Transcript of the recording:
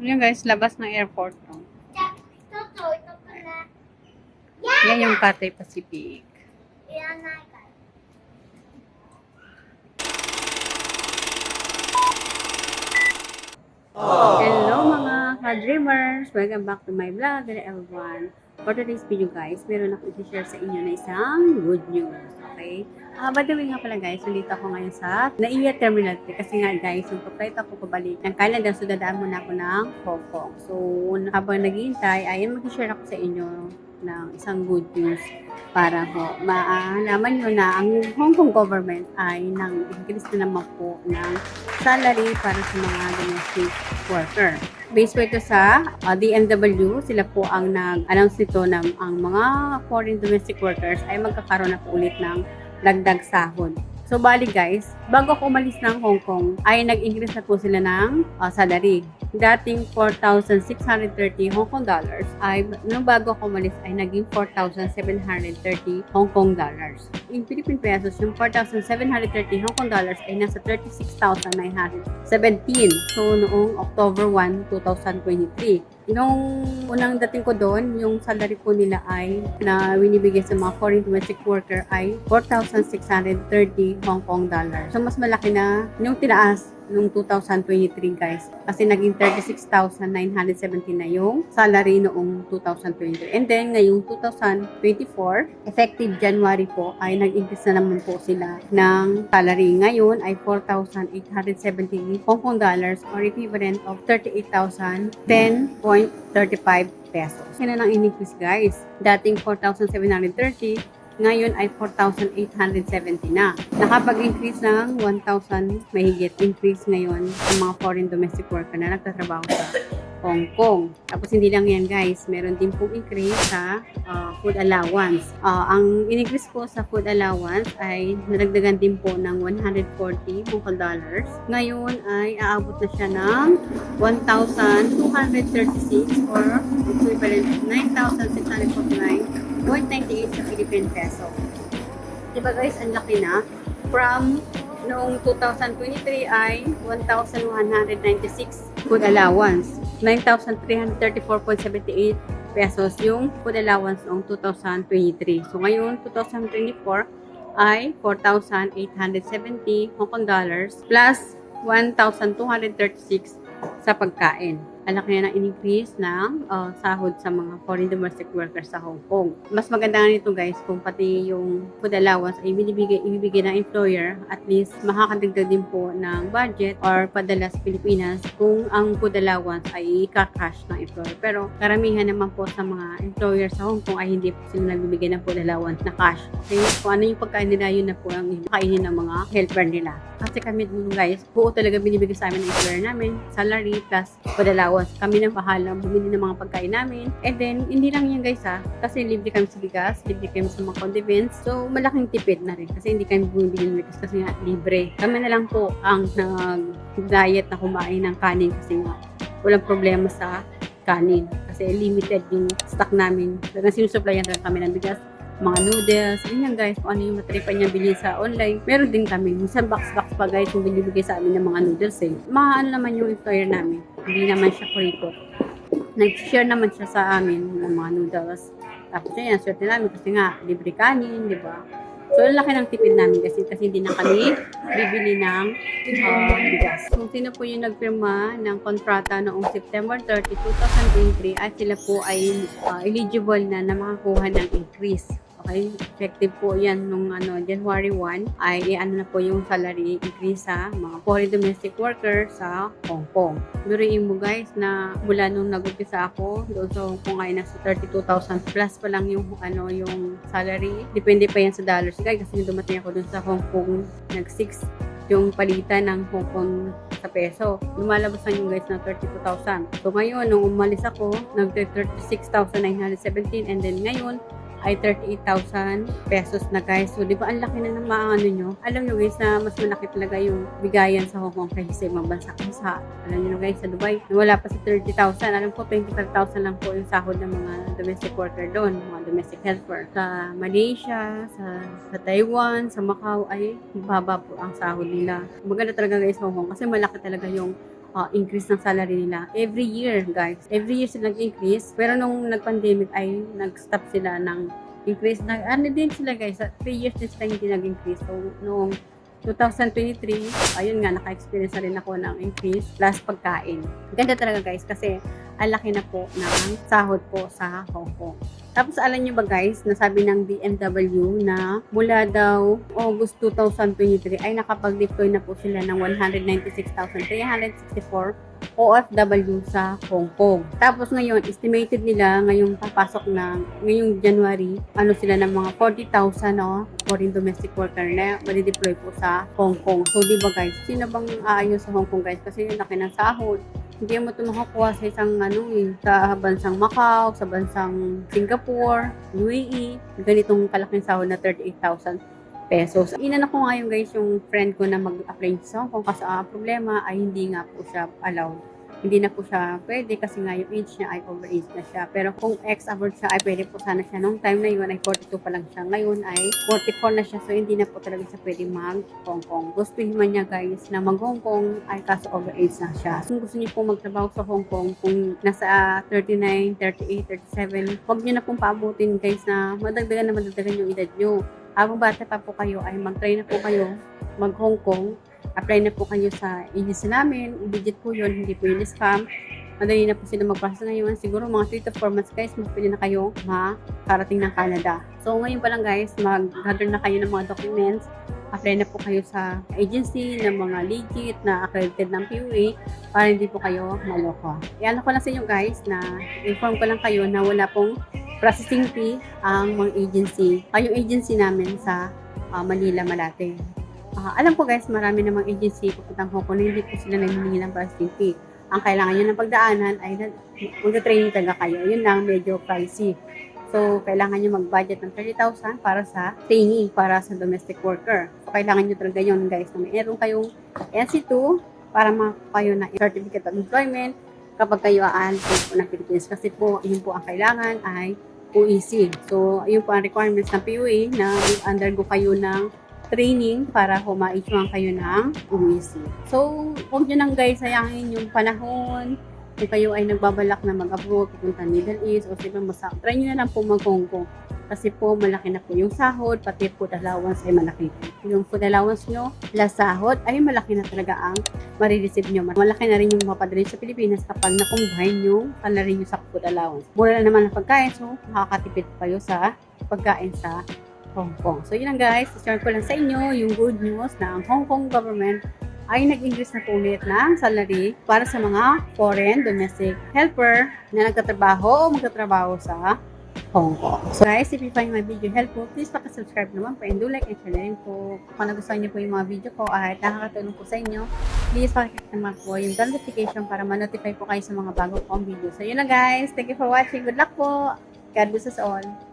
Yun guys, labas ng airport. No? Ito pala. Yan yung Cathay Pacific. Yan na. Hello mga ka-dreamers! Welcome back to my vlog, everyone. For today's video guys, meron ako i-share sa inyo na isang good news. Okay? By the way nga pala guys, ulit ako ngayon sa NAIA Terminal 3 kasi nga guys, yung pa-flight ako pabalik ng Canada, so dadaan muna ako ng Hong Kong. So, habang naghihintay, ayun mag-share ako sa inyo ng isang good news para ho maalaman nyo na ang Hong Kong government ay nang-increase na naman po ng salary para sa mga domestic worker. Based po ito sa DMW, sila po ang nag-announce nito na ang mga foreign domestic workers ay magkakaroon na po ulit ng dagdag sahod. So, bali guys, bago ako umalis ng Hong Kong, ay nag-increase na po sila ng salary. Dating 4,630 Hong Kong dollars, ay nung bago ako umalis ay naging 4,730 Hong Kong dollars. In Philippine pesos, yung 4,730 Hong Kong dollars ay nasa 36,917. So, noong October 1, 2023. Nung unang dating ko doon, yung salary po nila ay na winibigay sa mga foreign domestic worker ay 4,630 Hong Kong dollars. So, mas malaki na yung tinaas nung 2023 guys. Kasi naging 36,970 na yung salary noong 2023. And then, ngayong 2024, effective January po, ay nag-increase na naman po sila ng salary. Ngayon ay 4,870 Hong Kong dollars or equivalent of 38,010.35 pesos. Yan na ang in-increase guys. Dating 4,730, ngayon ay 4,870 na. Nakapag-increase ng 1,000 mahigit increase ngayon ang mga foreign domestic worker na nagtatrabaho sa Hong Kong. Tapos hindi lang yan guys, meron din pong increase sa food allowance. Ang in-increase po sa food allowance ay nadagdagan din po ng 140 Hong Kong dollars. Ngayon ay aabot na siya ng 1,236 or equivalent of 9,649.98 sa Philippine peso. Diba guys, ang laki na. From noong 2023 ay 1,196 food allowance. 9,334.78 pesos yung food allowance noong 2023. So ngayon, 2024 ay 4,870 Hong Kong dollars plus 1,236 sa pagkain. Ang laki na ng in-increase ng sahod sa mga foreign domestic workers sa Hong Kong. Mas maganda nga nito guys kung pati yung food allowance ay ibibigay ng employer, at least makakadagdag din po ng budget or padala sa Pilipinas kung ang food allowance ay ika-cash ng employer. Pero karamihan naman po sa mga employer sa Hong Kong ay hindi po sila nagbibigay ng food allowance na cash. Okay, kung ano yung pagkain nila, yun na po ang kainin ng mga helper nila. Kasi kami guys, buo talaga binibigay sa amin ng employer namin, salary plus food allowance. Kami nang bahala bumili ng mga pagkain namin. And then, hindi lang yan guys kasi libre kami sa bigas, libre kami sa mga condiments. So, malaking tipid na rin kasi hindi kami bumili ng bigas kasi nga libre. Kami na lang po ang nag-diet na kumain ng kanin kasi nga walang problema sa kanin. Kasi limited yung stock namin. Talagang sinusupplyan talaga kami ng bigas, mga noodles, ganyan guys, kung ano yung matripan niya bilhin sa online. Meron din kami, minsan box-box pa guys yung binibigay sa amin ng mga noodles eh. Ano naman yung employer namin, hindi naman siya kuripot. Nag-share naman siya sa amin ng mga noodles. Tapos yun, swerte namin kasi nga, libre kanin, di ba? So, laki ng tipid namin kasi hindi na kami bibili ng bigas. Kung sino po yung nagpirma ng kontrata noong September 30, 2023 at sila po ay eligible na makakuha ng increase. Okay, effective po yan nung January 1 ay na po yung salary increase sa mga foreign domestic workers sa Hong Kong. Duriin mo guys na mula nung nag-umpisa ako doon sa Hong Kong ay nasa 32,000 plus pa lang yung yung salary. Depende pa yan sa dollars guys kasi dumating ako doon sa Hong Kong nag-6 yung palitan ng Hong Kong sa peso. Lumalabas lang yung guys na 32,000. So ngayon nung umalis ako nag-36,917 and then ngayon ay 38,000 pesos na guys. So, di ba ang laki na ng maano nyo? Alam nyo guys na mas malaki talaga yung bigayan sa Hong Kong kaysa sa ibang bansa. Kasi alam nyo guys, sa Dubai, wala pa sa 30,000. Alam ko, 25,000 lang po yung sahod ng mga domestic worker doon, mga domestic helper. Sa Malaysia, sa Taiwan, sa Macau, ay baba po ang sahod nila. Maganda talaga guys sa Hong Kong kasi malaki talaga yung increase ng salary nila. Every year, guys. Every year sila nag-increase. Pero nung nag-pandemic ay nag-stop sila ng increase. Ano din sila, guys. 3 years din sila hindi nag-increase. So, noong 2023, ayun nga, naka-experience na rin ako ng increase plus pagkain. Ganda talaga, guys, kasi ang laki na po ng sahod po sa Hong Kong. Tapos alam niyo ba guys, nasabi ng BMW na mula daw August 2023 ay nakapag-deploy na po sila ng 196,364 OFW sa Hong Kong. Tapos ngayon, estimated nila ngayong papasok na ngayong January, ano sila ng mga 40,000 foreign domestic worker na ma-deploy po sa Hong Kong. So, di ba guys, sino bang aayos sa Hong Kong guys? Kasi yung laki ng sahod. Hindi mo ito makakuha sa isang sa bansang Macau, sa bansang Singapore, UAE, ganitong kalaking sahod na 38,000 pesos. Inana ko ngayon guys yung friend ko na mag-apply sa Hong Kong kasi problema ay hindi nga po siya allowed. Hindi na po siya pwede kasi nga yung age niya ay over-age na siya. Pero kung ex-abroad siya ay pwede po sana siya. Nung time na yun ay 42 pa lang siya. Ngayon ay 44 na siya. So hindi na po talaga siya pwede mag-Hong Kong. Gustuhin man niya guys na mag-Hong Kong ay kaso over-age na siya. Kung gusto niyo po magtrabaho sa Hong Kong, kung nasa 39, 38, 37, huwag niyo na pong paabutin guys na madagdagan yung edad niyo. Habang bata pa po kayo ay mag-try na po kayo mag-Hong Kong. Apply na po kayo sa agency namin. Legit po yun, hindi po yun scam. Madali na po sila mag-process ngayon. Siguro mga 3 to 4 months guys, pwede na kayo makarating ng Canada. So ngayon pa lang guys, mag-gather na kayo ng mga documents. Apply na po kayo sa agency ng mga legit na accredited ng PUA para hindi po kayo maloko. Iyan ko lang sa inyo guys na inform ko lang kayo na wala pong processing fee ang mga agency. Yung agency namin sa Manila, Malate. Alam ko guys, marami namang agency pupuntang Hong Kong na hindi po sila naghihingi ng processing fee. Ang kailangan nyo ng pagdaanan ay mag-training talaga kayo. Yun lang, medyo pricey. So, kailangan nyo mag-budget ng 30,000 para sa training, para sa domestic worker. So, kailangan nyo talaga yun guys, na mayroon kayong NC2 para makakuha kayo ng Certificate of Employment kapag kayo aalis po ng Philippines. Kasi po, yun po ang kailangan ay OEC. So, yun po ang requirements ng PUA na undergo kayo ng training para ma-issuean kayo ng OEC. So, huwag nyo nang guys sayangin yung panahon. Kung kayo ay nagbabalak na mag-abroad, pupunta Middle East, o sino try nyo na lang po mag-Hong Kong. Kasi po, malaki na po yung sahod, pati food allowance ay malaki. Yung food allowance nyo, plus sahod, ay malaki na talaga ang marireceive nyo. Malaki na rin yung mapadali sa Pilipinas kapag na-combine yung salary nyo sa food allowance. Mura na naman ang pagkain, so makakatipid kayo sa pagkain sa Hong Kong. So yun lang guys, share ko lang sa inyo yung good news na ang Hong Kong government ay nag-increase na po ulit ng salary para sa mga foreign domestic helper na nagtatrabaho o magtatrabaho sa Hong Kong. So guys, if you find my video helpful, please subscribe naman po and do like and share na rin po. Kung nagustuhan niyo po yung mga video ko at nakakatulong po sa inyo, please pakiclick naman po yung notification para ma-notify po kayo sa mga bago kong video. So yun lang guys, thank you for watching. Good luck po! God bless us all!